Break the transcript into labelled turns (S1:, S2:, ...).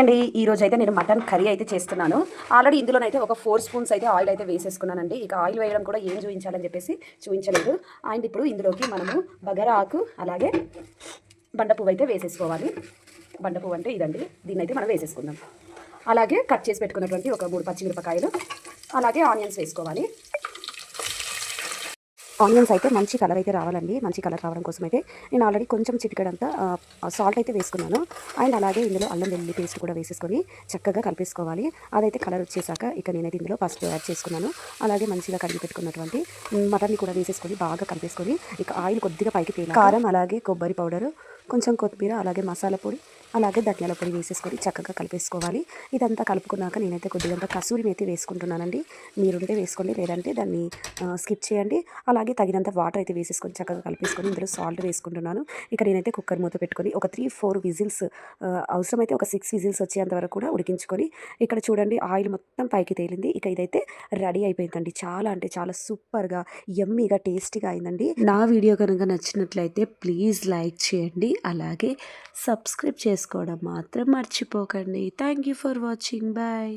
S1: అండి ఈ రోజు అయితే నేను మటన్ కర్రీ అయితే చేస్తున్నాను. ఆల్రెడీ ఇందులోనైతే ఒక 4 స్పూన్స్ అయితే ఆయిల్ అయితే వేసేసుకున్నానండి. ఇక ఆయిల్ వేయడం కూడా ఏం చూపించాలని చెప్పేసి చూపించలేదు. అండ్ ఇప్పుడు ఇందులోకి మనము బగారా ఆకు అలాగే బండ పువ్వు అయితే వేసేసుకోవాలి. బండ పువ్వు అంటే ఇదండి, దీన్ని అయితే మనం వేసేసుకుందాం. అలాగే కట్ చేసి పెట్టుకున్నటువంటి ఒక 3 పచ్చిమిరపకాయలు అలాగే ఆనియన్స్ వేసుకోవాలి. ఆనియన్స్ అయితే మంచి కలర్ అయితే రావాలండి. మంచి కలర్ రావడం కోసం అయితే నేను ఆల్రెడీ కొంచెం చిటికెడంతా సాల్ట్ అయితే వేసుకున్నాను. అండ్ అలాగే ఇందులో అల్లం వెల్లుల్లి పేస్ట్ కూడా వేసేసుకొని చక్కగా కలిపేసుకోవాలి. అదైతే కలర్ వచ్చేసాక ఇక నేనైతే ఇందులో పసుపు యాడ్ చేసుకున్నాను. అలాగే మంచిగా కడిగి పెట్టుకున్నటువంటి మటన్ని కూడా వేసేసుకొని బాగా కలిపేసుకొని ఇక ఆయిల్ కొద్దిగా పైకి తేలి కారం అలాగే కొబ్బరి పౌడరు కొంచెం కొత్తిమీర అలాగే మసాలా పొడి అలాగే ధనియాల పొడి వేసేసుకొని చక్కగా కలిపేసుకోవాలి. ఇదంతా కలుపుకున్నాక నేనైతే కొద్దిగా కసూరి మేతి వేసుకుంటున్నానండి. మీరుంటే వేసుకోండి, లేదంటే దాన్ని స్కిప్ చేయండి. అలాగే తగినంత వాటర్ అయితే వేసేసుకొని చక్కగా కలిపేసుకొని ఇందులో సాల్ట్ వేసుకుంటున్నాను. ఇక నేనైతే కుక్కర్ మూత పెట్టుకొని ఒక 3-4 విజిల్స్, అవసరమైతే ఒక 6 విజిల్స్ వచ్చేంత వరకు కూడా ఉడికించుకొని ఇక్కడ చూడండి ఆయిల్ మొత్తం పైకి తేలింది. ఇక ఇదైతే రెడీ అయిపోయిందండి. చాలా అంటే చాలా సూపర్గా యమ్మీగా టేస్టీగా అయిందండి. నా వీడియో కనుక నచ్చినట్లయితే ప్లీజ్ లైక్ చేయండి, అలాగే సబ్స్క్రైబ్ చేసుకోవడం మాత్రం మర్చిపోకండి. Thank you for watching. Bye.